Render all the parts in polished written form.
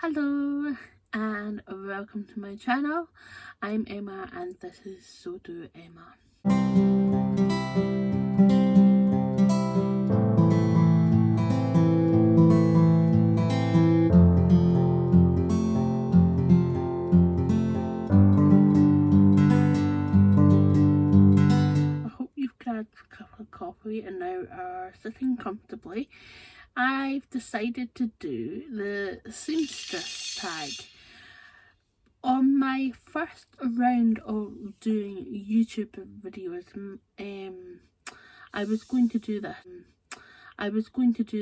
Hello and welcome to my channel. I'm Emma and this is So Do Emma. I hope you've grabbed a cup of coffee and now are sitting comfortably. I've decided to do the Seamstress tag. On my first round of doing YouTube videos, I was going to do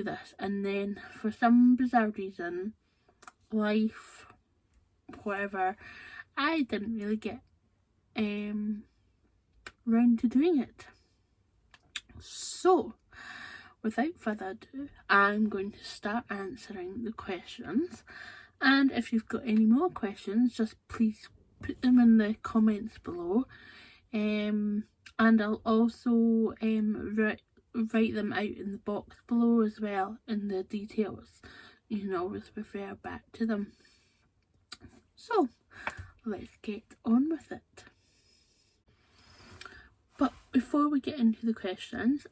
this. And then for some bizarre reason, life, whatever, I didn't really get round to doing it. So without further ado, I'm going to start answering the questions, and if you've got any more questions, just please put them in the comments below, and I'll also write them out in the box below as well in the details. You can always refer back to them. So let's get on with it. But before we get into the questions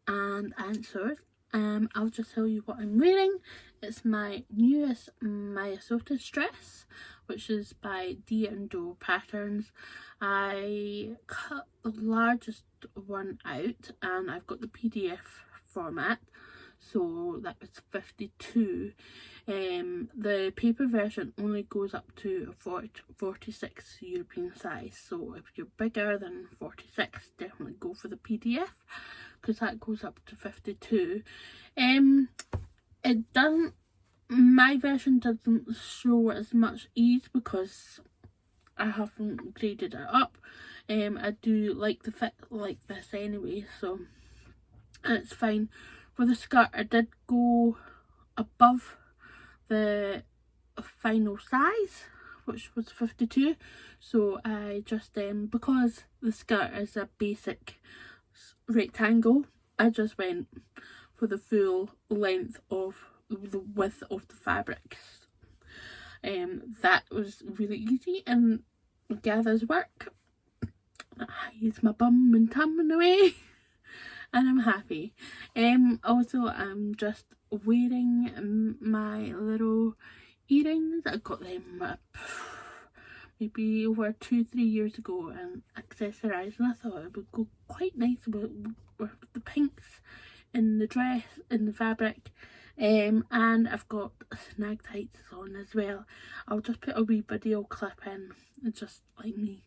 and answers, I'll just tell you what I'm wearing. It's my newest Myosotis Dress, which is by D&O Patterns. I cut the largest one out and I've got the PDF format, so that was 52. The paper version only goes up to 46 European size, so if you're bigger than 46, definitely go for the PDF, because that goes up to 52. My version doesn't show as much ease because I haven't graded it up. I do like the fit like this anyway, so it's fine. For the skirt, I did go above the final size, which was 52, so I just because the skirt is a basic rectangle, I just went for the full length of the width of the fabric. That was really easy and gathers work. Hides my bum and tum in a way. And I'm happy. Also, I'm just wearing my little earrings. I got them maybe over 2-3 years ago and accessorised, and I thought it would go quite nice with the pinks in the dress, in the fabric. And I've got snag tights on as well. I'll just put a wee video clip in, just like me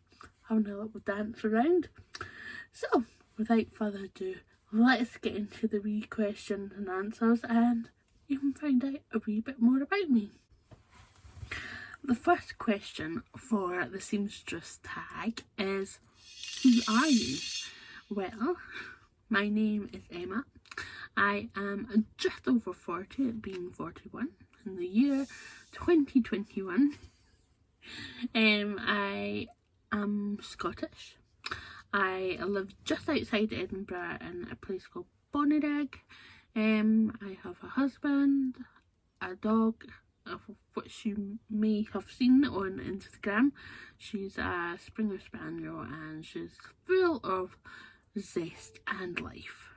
having a little dance around. So without further ado, let's get into the wee questions and answers, and you can find out a wee bit more about me. The first question for the Seamstress tag is, who are you? Well, my name is Emma. I am just over 40, being 41 in the year 2021. I am Scottish. I live just outside Edinburgh in a place called Bonnyrigg. I have a husband, a dog, of which you may have seen on Instagram. She's a Springer Spaniel and she's full of zest and life,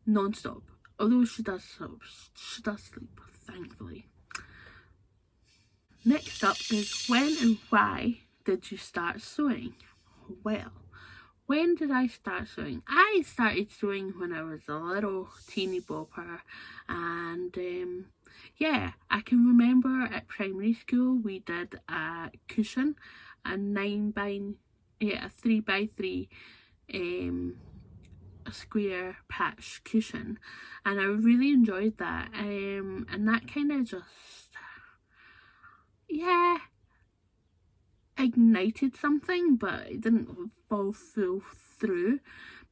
non-stop. Although she does sleep, thankfully. Next up is, when and why did you start sewing? Well, when did I start sewing? I started sewing when I was a little teeny bopper, and yeah, I can remember at primary school we did a cushion, a 3x3 a square patch cushion, and I really enjoyed that, and that kind of just, yeah, ignited something, but it didn't fall through.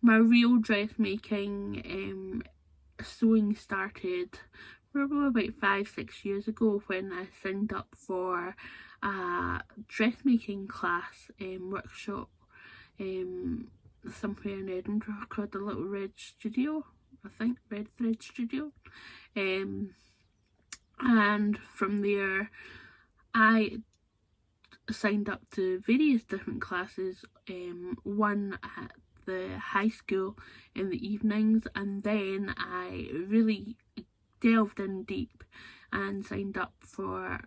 My real dressmaking sewing started probably about 5-6 years ago when I signed up for a dressmaking class workshop somewhere in Edinburgh called the Little Red Studio, I think, Red Thread Studio, and from there I signed up to various different classes, one at the high school in the evenings, and then I really delved in deep and signed up for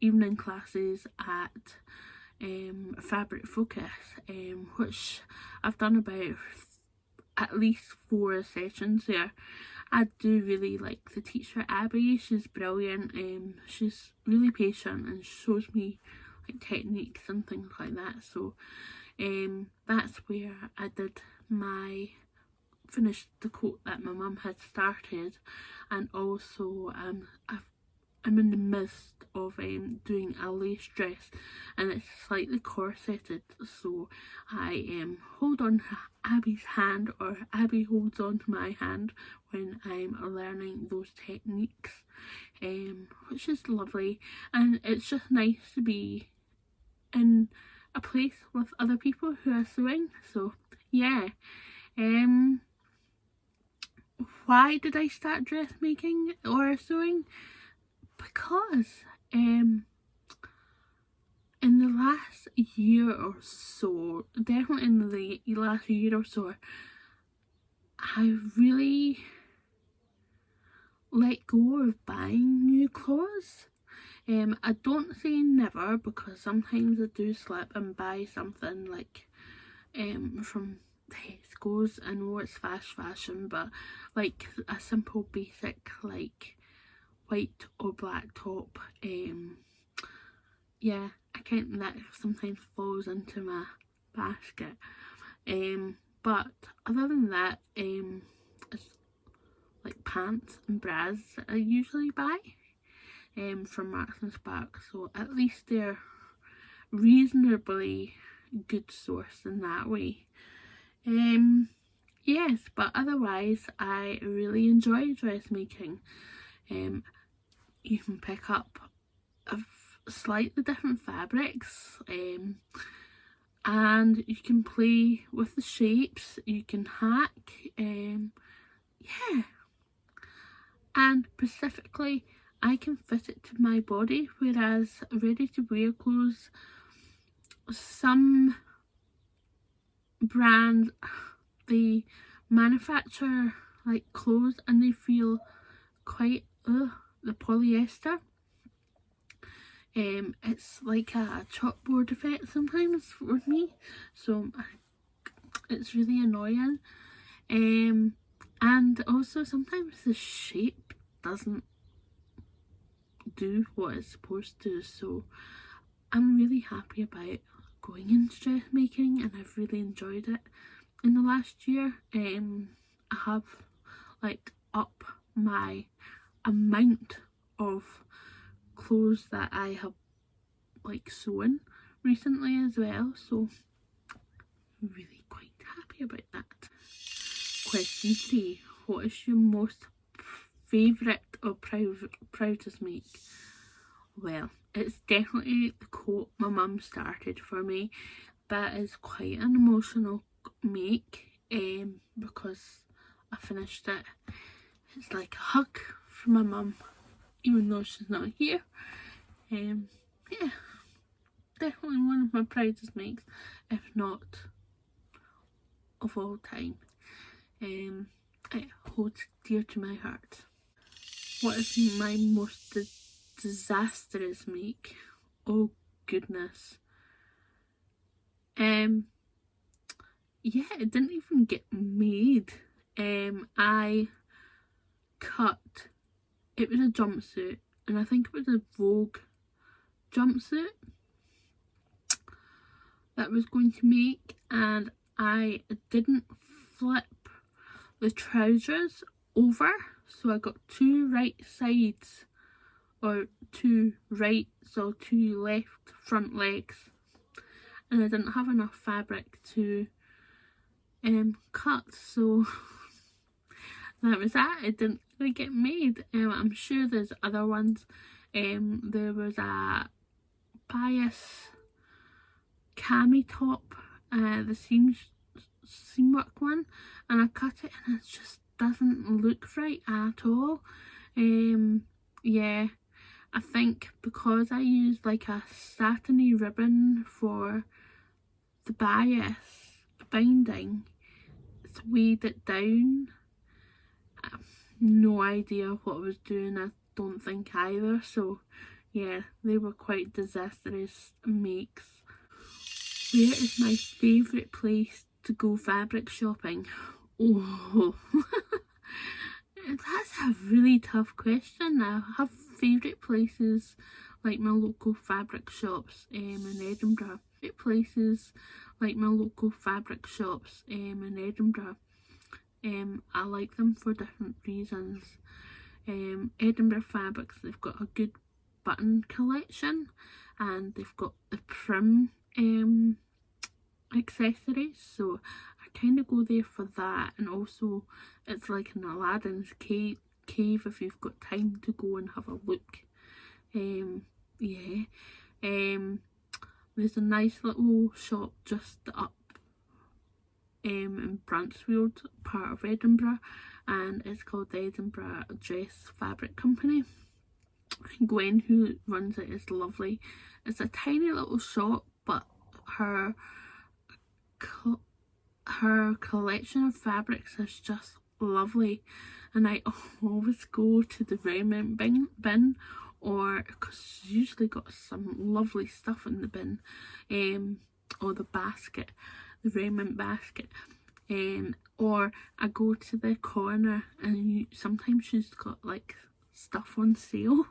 evening classes at Fabric Focus, which I've done about at least 4 sessions there. I do really like the teacher Abby. She's brilliant. She's really patient and shows me like techniques and things like that. So that's where I did finished the coat that my mum had started, and also I'm in the midst of doing a lace dress, and it's slightly corseted, so I hold on to Abby's hand, or Abby holds on to my hand when I'm learning those techniques, which is lovely, and it's just nice to be in a place with other people who are sewing. So yeah. Why did I start dressmaking or sewing? Because in the last year or so, definitely in the last year or so, I really let go of buying new clothes. I don't say never, because sometimes I do slip and buy something like from Tesco's. I know it's fast fashion, but like a simple basic like white or black top, yeah, I think that sometimes falls into my basket, but other than that, it's like pants and bras that I usually buy from Marks and Sparks, so at least they're reasonably good source in that way. Yes, but otherwise I really enjoy dressmaking. You can pick up slightly different fabrics, and you can play with the shapes, you can hack, yeah, and specifically I can fit it to my body, whereas ready to wear clothes, some brands, they manufacture like clothes and they feel quite the polyester, it's like a chalkboard effect sometimes with me, so it's really annoying, and also sometimes the shape doesn't do what it's supposed to. So I'm really happy about going into dressmaking, and I've really enjoyed it in the last year. I have like up my amount of clothes that I have like sewn recently as well, so I'm really quite happy about that. Question 3. What is your most favourite or proudest make? Well, it's definitely the coat my mum started for me. That is quite an emotional make, because I finished it. It's like a hug from my mum, even though she's not here. Yeah, definitely one of my proudest makes, if not of all time. It holds dear to my heart. What is my most disastrous make? Oh goodness. Yeah, it didn't even get made. I cut, it was a jumpsuit, and I think it was a Vogue jumpsuit that I was going to make, and I didn't flip the trousers over, so I got 2 right sides, or 2 right, so 2 left front legs, and I didn't have enough fabric to cut, so that was that. It didn't really get made. I'm sure there's other ones. There was a bias cami top, the seam work one, and I cut it and it just doesn't look right at all. Yeah, I think because I used like a satiny ribbon for the bias binding, it's weighed it down. No idea what I was doing, I don't think either. So yeah, they were quite disastrous makes. Where is my favourite place to go fabric shopping? Oh, that's a really tough question. I have favourite places like my local fabric shops in Edinburgh. Places like my local fabric shops in Edinburgh. I like them for different reasons. Edinburgh Fabrics, they've got a good button collection, and they've got the prim accessories, so I kind of go there for that. And also it's like an Aladdin's cave if you've got time to go and have a look. Yeah, there's a nice little shop just up in Bransfield, part of Edinburgh, and it's called the Edinburgh Dress Fabric Company. Gwen, who runs it, is lovely. It's a tiny little shop, but her collection of fabrics is just lovely, and I always go to the remnant bin, or because she's usually got some lovely stuff in the bin, or the basket, the remnant basket, or I go to the corner and sometimes she's got like stuff on sale.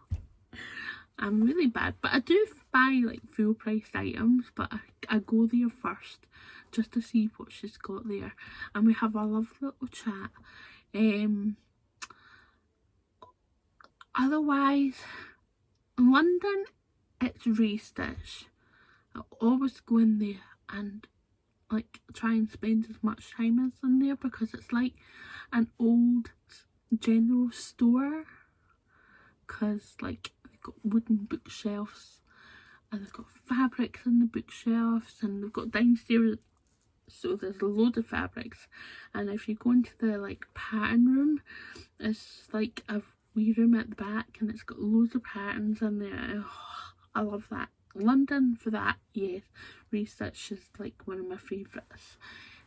I'm really bad, but I do buy like full priced items, but I go there first just to see what she's got there, and we have a lovely little chat. Otherwise, in London, it's Restitch. I always go in there and like try and spend as much time as in there, because it's like an old general store, because like they've got wooden bookshelves and they've got fabrics in the bookshelves, and they've got downstairs, so there's a load of fabrics. And if you go into the like pattern room, it's like a wee room at the back and it's got loads of patterns in there. Oh, I love that. London for that, yes. Restitch is like one of my favourites.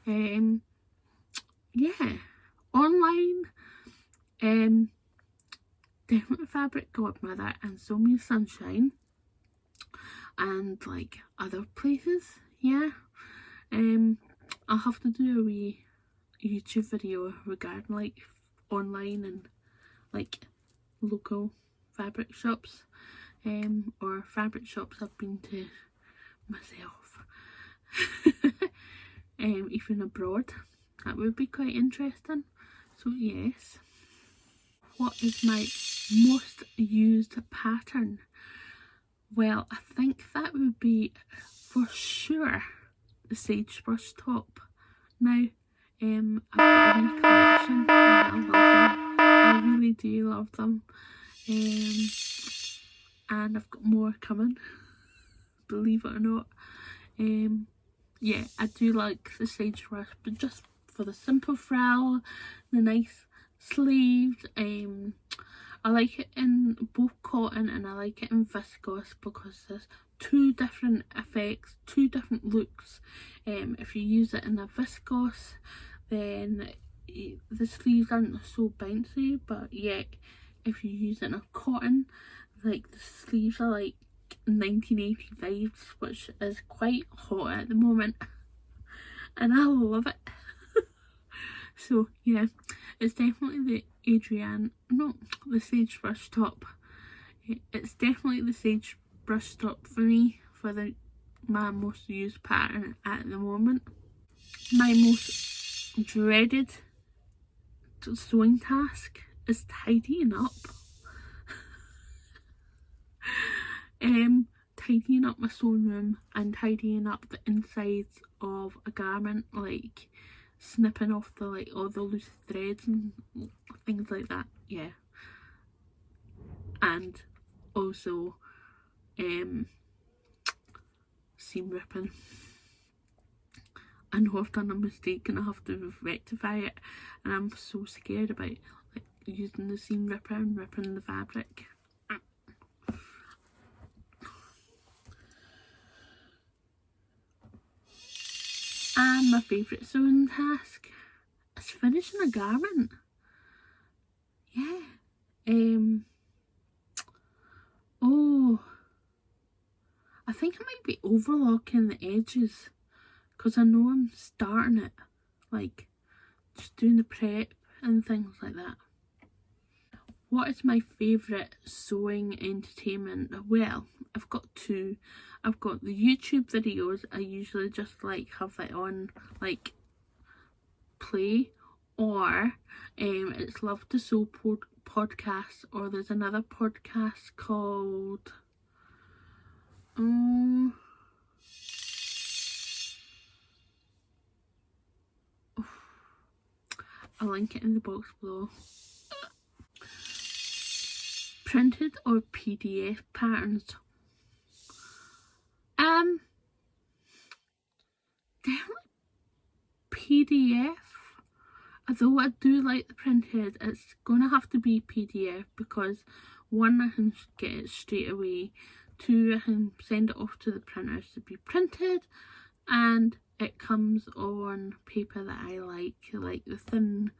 Yeah, online, definitely Fabric Godmother and Sew Me Sunshine, and like other places. Yeah, I'll have to do a wee YouTube video regarding like online and like local fabric shops, or fabric shops I've been to myself. Even abroad, that would be quite interesting. So yes, what is my most used pattern? Well, I think that would be for sure the Sagebrush top. Now, I've got a wee collection and I love them. I really do love them. And I've got more coming, believe it or not. Yeah, I do like the Sagebrush, but just for the simple frill, the nice sleeves. I like it in both cotton and I like it in viscose, because there's two different effects, two different looks. If you use it in a viscose, then the sleeves aren't so bouncy, but yet if you use it in a cotton, like the sleeves are like 1980 vibes, which is quite hot at the moment, and I love it. So yeah, it's definitely the Sagebrush top. It's definitely the Sagebrush top for me, for my most used pattern at the moment. My most dreaded sewing task is tidying up. Tidying up my sewing room and tidying up the insides of a garment, like snipping off the like all the loose threads and things like that. Yeah, and also seam ripping. I know I've done a mistake and I have to rectify it, and I'm so scared about like using the seam ripper and ripping the fabric. And my favourite sewing task is finishing a garment. Yeah. Oh, I think I might be overlocking the edges because I know I'm starting it, like just doing the prep and things like that. What is my favourite sewing entertainment? Well, I've got two. I've got the YouTube videos. I usually just like have it on like play, or it's Love to Sew podcast, or there's another podcast called I'll link it in the box below. Printed or PDF patterns? Definitely PDF. Although I do like the printed, it's gonna have to be PDF because one, I can get it straight away, two, I can send it off to the printers to be printed, and it comes on paper that I like the thin,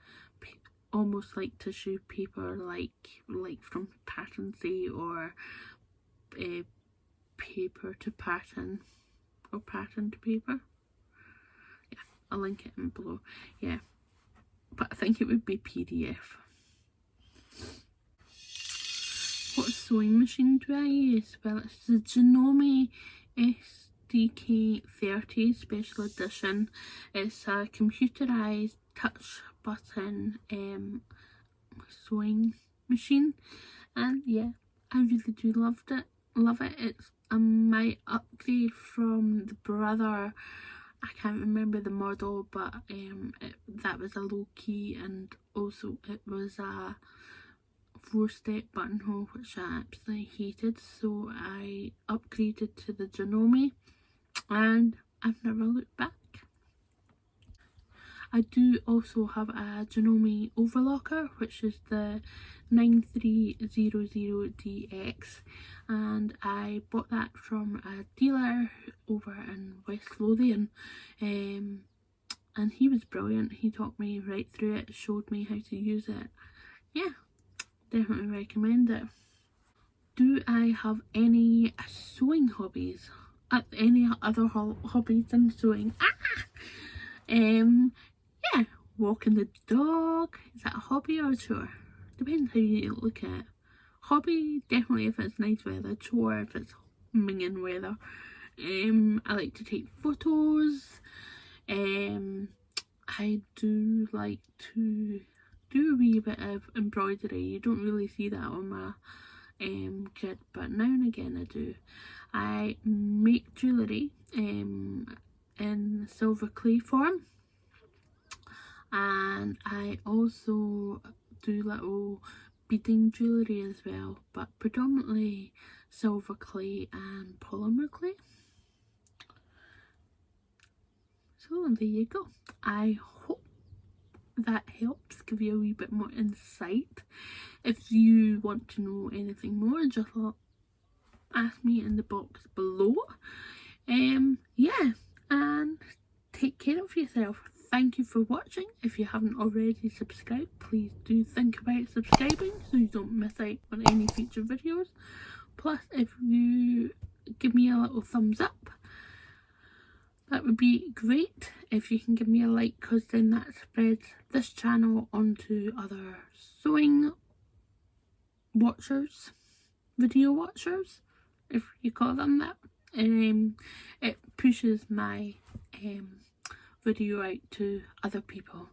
almost like tissue paper, like from Pattern Say, or paper to pattern, or pattern to paper. Yeah, I'll link it in below. Yeah, but I think it would be PDF. What sewing machine do I use? Well, it's the Janome SDK30 Special Edition. It's a computerized touch button sewing machine, and yeah, I really do love it. It's my upgrade from the brother. I can't remember the model, but that was a low key, and also it was a 4-step buttonhole, which I absolutely hated, so I upgraded to the Janome, and I've never looked back. I do also have a Janome overlocker, which is the 9300DX, and I bought that from a dealer over in West Lothian, and he was brilliant. He taught me right through it, showed me how to use it. Yeah, definitely recommend it. Do I have any sewing hobbies? Any other hobbies than sewing? Yeah, walking the dog. Is that a hobby or a chore? Depends how you look at it. Hobby, definitely if it's nice weather. Chore, if it's minging weather. I like to take photos. I do like to do a wee bit of embroidery. You don't really see that on my kit, but now and again I do. I make jewellery in silver clay form, and I also do little beading jewellery as well, but predominantly silver clay and polymer clay. So there you go. I hope that helps give you a wee bit more insight. If you want to know anything more, just ask me in the box below. Yeah, and take care of yourself. Thank you for watching. If you haven't already subscribed, please do think about subscribing so you don't miss out on any future videos. Plus, if you give me a little thumbs up, that would be great. If you can give me a like, because then that spreads this channel onto other sewing watchers, video watchers, if you call them that. It pushes my video out to other people.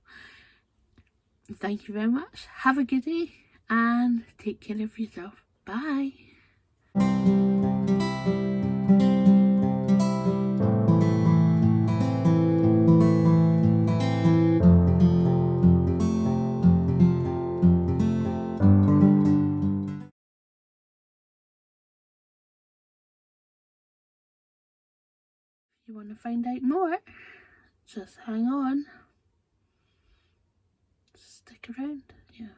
Thank you very much. Have a good day and take care of yourself. Bye. If you want to find out more, just hang on. Stick around. Yeah.